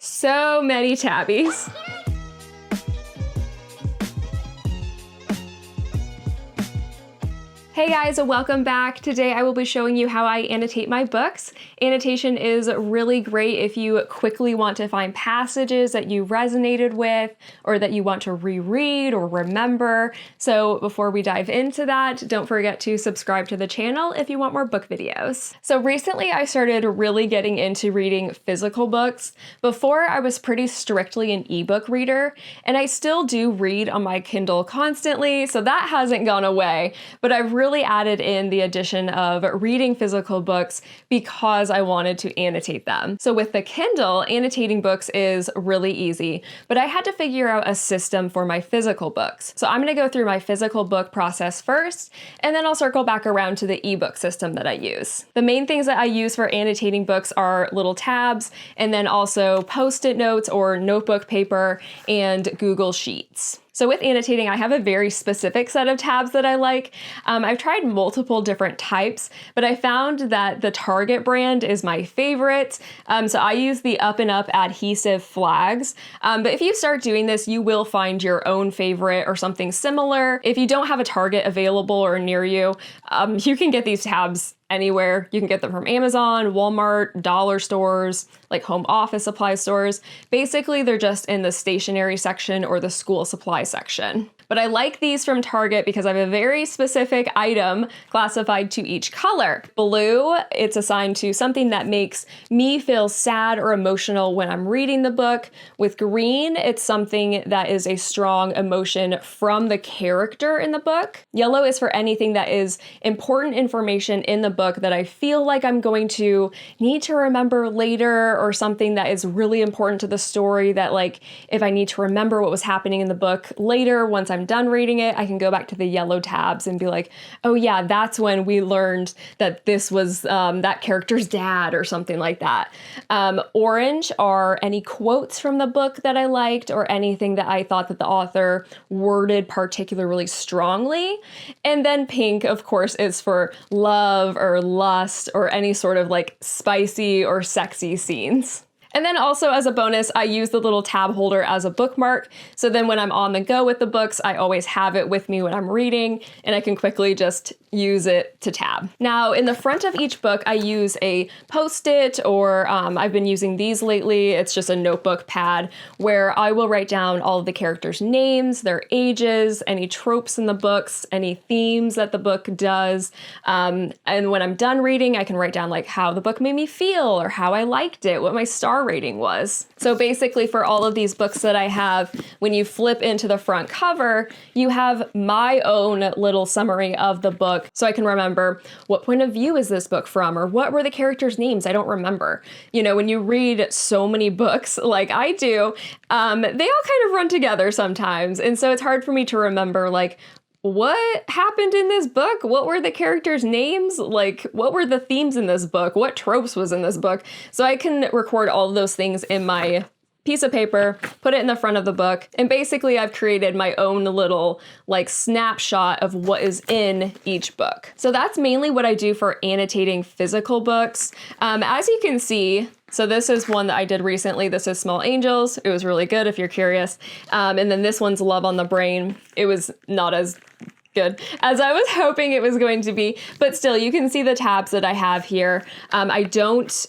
So many tabbies. Hey guys, welcome back. Today I will be showing you how I annotate my books. Annotation is really great if you quickly want to find passages that you resonated with or that you want to reread or remember. So before we dive into that, don't forget to subscribe to the channel if you want more book videos. So recently I started really getting into reading physical books. Before I was pretty strictly an ebook reader, and I still do read on my Kindle constantly, so that hasn't gone away, but I've really added in the addition of reading physical books because I wanted to annotate them. So with the Kindle, annotating books is really easy, but I had to figure out a system for my physical books. So I'm gonna go through my physical book process first, and then I'll circle back around to the ebook system that I use. The main things that I use for annotating books are little tabs, and then also Post-it notes or notebook paper and Google Sheets. So with annotating, I have a very specific set of tabs that I like. I've tried multiple different types, but I found that the Target brand is my favorite. So I use the Up and Up adhesive flags. But if you start doing this, you will find your own favorite or something similar. If you don't have a Target available or near you, you can get these tabs anywhere. You can get them from Amazon, Walmart, dollar stores, like home office supply stores. Basically, they're just in the stationery section or the school supply section. But I like these from Target because I have a very specific item classified to each color. Blue, it's assigned to something that makes me feel sad or emotional when I'm reading the book. With green, it's something that is a strong emotion from the character in the book. Yellow is for anything that is important information in the book that I feel like I'm going to need to remember later, or something that is really important to the story that, like, if I need to remember what was happening in the book later, once I'm done reading it, I can go back to the yellow tabs and be like, oh yeah, that's when we learned that this was that character's dad or something like that. Orange are any quotes from the book that I liked or anything that I thought that the author worded particularly strongly. And then pink, of course, is for love or lust or any sort of like spicy or sexy scenes. And then also as a bonus, I use the little tab holder as a bookmark. So then when I'm on the go with the books, I always have it with me when I'm reading, and I can quickly just use it to tab. Now in the front of each book, I use a Post-it, or I've been using these lately. It's just a notebook pad where I will write down all of the characters' names, their ages, any tropes in the books, any themes that the book does. And when I'm done reading, I can write down like how the book made me feel or how I liked it, what my star rating was. So basically for all of these books that I have, when you flip into the front cover, you have my own little summary of the book, so I can remember what point of view is this book from, or what were the characters' names. I don't remember. You know, when you read so many books like I do, they all kind of run together sometimes. And so it's hard for me to remember like, what happened in this book? What were the characters' names? Like, what were the themes in this book? What tropes was in this book? So I can record all of those things in my piece of paper, put it in the front of the book, and basically I've created my own little like snapshot of what is in each book. So that's mainly what I do for annotating physical books. As you can see, so this is one that I did recently. This is Small Angels. It was really good if you're curious. And then this one's Love on the Brain. It was not as good as I was hoping it was going to be, but still you can see the tabs that I have here. I don't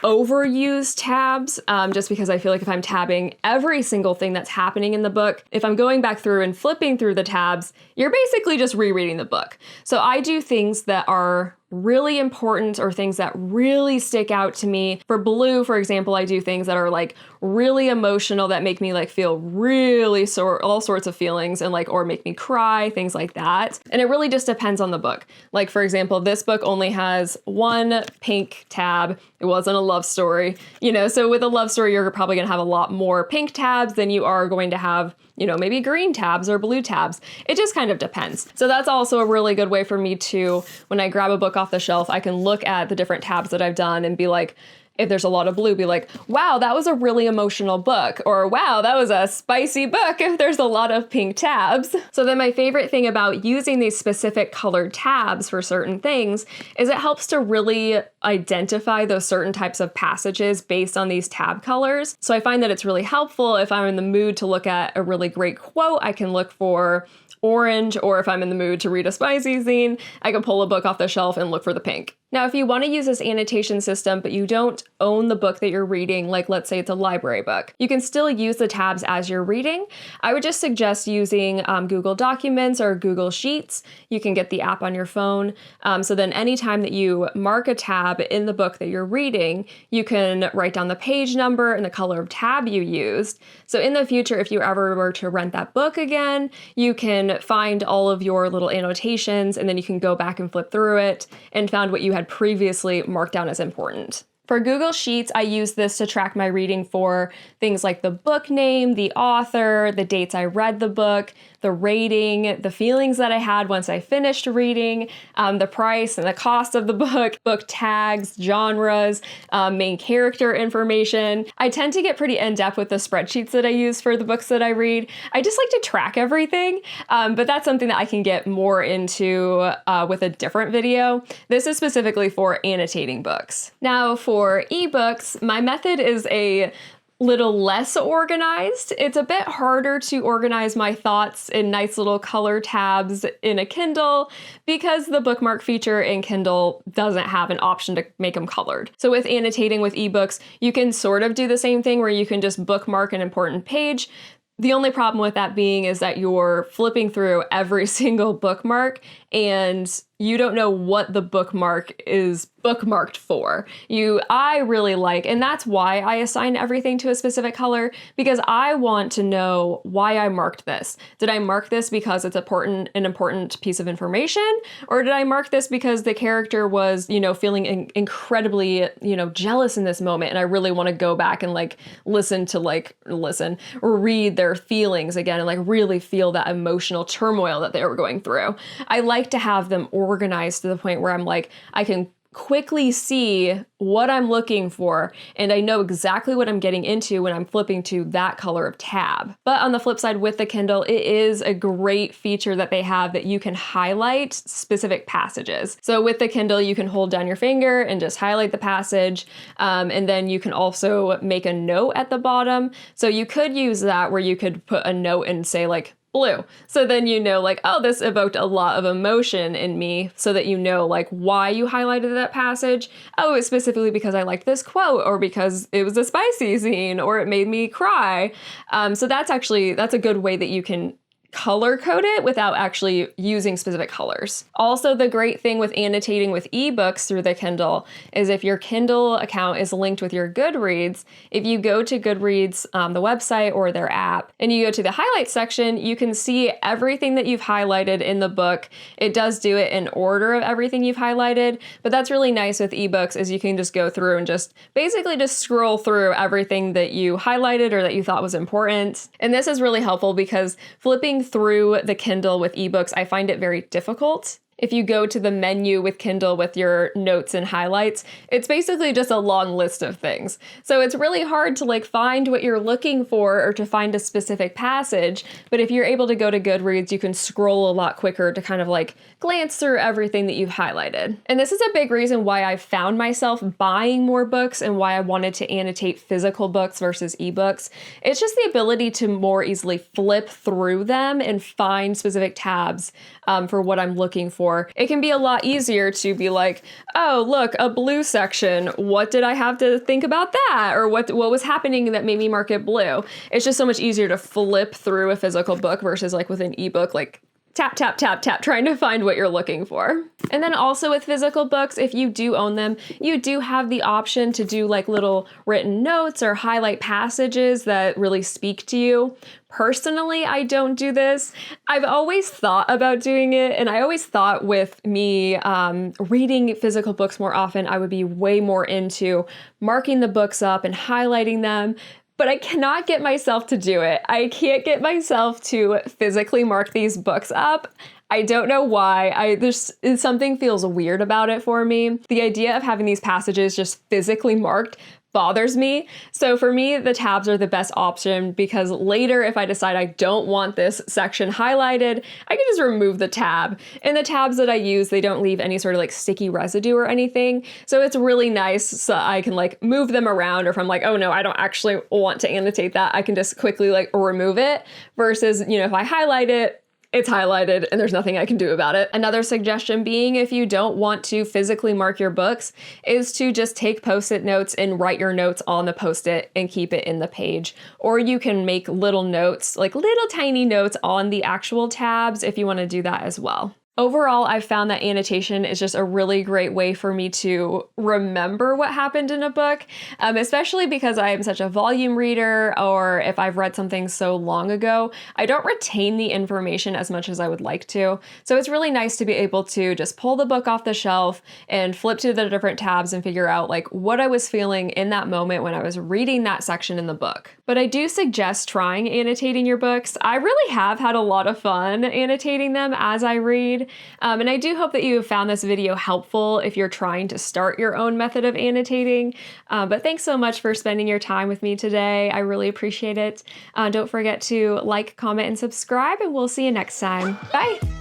overuse tabs just because I feel like if I'm tabbing every single thing that's happening in the book, if I'm going back through and flipping through the tabs, you're basically just rereading the book. So I do things that are really important or things that really stick out to me. For blue, for example, I do things that are like really emotional that make me like feel really all sorts of feelings and like, or make me cry, things like that. And it really just depends on the book. Like for example, this book only has one pink tab. It wasn't a love story, you know, so with a love story, you're probably gonna have a lot more pink tabs than you are going to have, you know, maybe green tabs or blue tabs. It just kind of depends. So that's also a really good way for me to, when I grab a book off the shelf, I can look at the different tabs that I've done and be like, If there's a lot of blue, be like, wow, that was a really emotional book, or wow, that was a spicy book if there's a lot of pink tabs. So then my favorite thing about using these specific colored tabs for certain things is it helps to really identify those certain types of passages based on these tab colors. So I find that it's really helpful if I'm in the mood to look at a really great quote, I can look for orange, or if I'm in the mood to read a spicy zine, I can pull a book off the shelf and look for the pink. Now, if you want to use this annotation system, but you don't own the book that you're reading, like let's say it's a library book, you can still use the tabs as you're reading. I would just suggest using Google Documents or Google Sheets. You can get the app on your phone. So then anytime that you mark a tab in the book that you're reading, you can write down the page number and the color of tab you used. So in the future, if you ever were to rent that book again, you can find all of your little annotations, and then you can go back and flip through it and found what you had previously marked down as important. For Google Sheets, I use this to track my reading for things like the book name, the author, the dates I read the book, the rating, the feelings that I had once I finished reading, the price and the cost of the book tags, genres, main character information. I tend to get pretty in-depth with the spreadsheets that I use for the books that I read. I just like to track everything, but that's something that I can get more into with a different video. This is specifically for annotating books. Now, for ebooks, my method is a little less organized. It's a bit harder to organize my thoughts in nice little color tabs in a Kindle because the bookmark feature in Kindle doesn't have an option to make them colored. So with annotating with ebooks, you can sort of do the same thing where you can just bookmark an important page. The only problem with that being is that you're flipping through every single bookmark and you don't know what the bookmark is bookmarked for. I really like, and that's why I assign everything to a specific color, because I want to know why I marked this. Did I mark this because it's an important piece of information? Or did I mark this because the character was, feeling incredibly, jealous in this moment, and I really want to go back and read their feelings again and really feel that emotional turmoil that they were going through. I like to have them organized to the point where I'm like, I can quickly see what I'm looking for, and I know exactly what I'm getting into when I'm flipping to that color of tab. But on the flip side, with the Kindle, it is a great feature that they have that you can highlight specific passages. So with the Kindle, you can hold down your finger and just highlight the passage, and then you can also make a note at the bottom. So you could use that where you could put a note and say blue. So then oh, this evoked a lot of emotion in me, so that why you highlighted that passage. Oh, it's specifically because I liked this quote, or because it was a spicy scene, or it made me cry. So that's a good way that you can color code it without actually using specific colors. Also, the great thing with annotating with ebooks through the Kindle is if your Kindle account is linked with your Goodreads, if you go to Goodreads, the website or their app, and you go to the highlights section, you can see everything that you've highlighted in the book. It does do it in order of everything you've highlighted, but that's really nice with ebooks is you can just go through and just scroll through everything that you highlighted or that you thought was important. And this is really helpful because flipping through the Kindle with ebooks, I find it very difficult. If you go to the menu with Kindle with your notes and highlights, it's basically just a long list of things. So it's really hard to find what you're looking for or to find a specific passage. But if you're able to go to Goodreads, you can scroll a lot quicker to kind of glance through everything that you've highlighted. And this is a big reason why I found myself buying more books and why I wanted to annotate physical books versus ebooks. It's just the ability to more easily flip through them and find specific tabs for what I'm looking for. It can be a lot easier to be oh, look, a blue section. What did I have to think about that? Or what was happening that made me mark it blue? It's just so much easier to flip through a physical book versus with an ebook, tap, tap, tap, tap, trying to find what you're looking for. And then also with physical books, if you do own them, you do have the option to do little written notes or highlight passages that really speak to you. Personally, I don't do this. I've always thought about doing it, and I always thought with me reading physical books more often, I would be way more into marking the books up and highlighting them. but I cannot get myself to do it. I can't get myself to physically mark these books up. I don't know why. Something feels weird about it for me. The idea of having these passages just physically marked bothers me. So for me, the tabs are the best option because later, if I decide I don't want this section highlighted, I can just remove the tab. And the tabs that I use, they don't leave any sort of like sticky residue or anything. So it's really nice, so I can like move them around, or if I'm like, oh no, I don't actually want to annotate that, I can just quickly like remove it, versus, if I highlight it, it's highlighted and there's nothing I can do about it. Another suggestion being, if you don't want to physically mark your books, is to just take Post-it notes and write your notes on the Post-it and keep it in the page. Or you can make little notes, like little tiny notes on the actual tabs if you want to do that as well. Overall, I've found that annotation is just a really great way for me to remember what happened in a book, especially because I am such a volume reader, or if I've read something so long ago, I don't retain the information as much as I would like to. So it's really nice to be able to just pull the book off the shelf and flip to the different tabs and figure out like what I was feeling in that moment when I was reading that section in the book. But I do suggest trying annotating your books. I really have had a lot of fun annotating them as I read. And I do hope that you have found this video helpful if you're trying to start your own method of annotating. But thanks so much for spending your time with me today. I really appreciate it. Don't forget to like, comment, and subscribe, and we'll see you next time. Bye!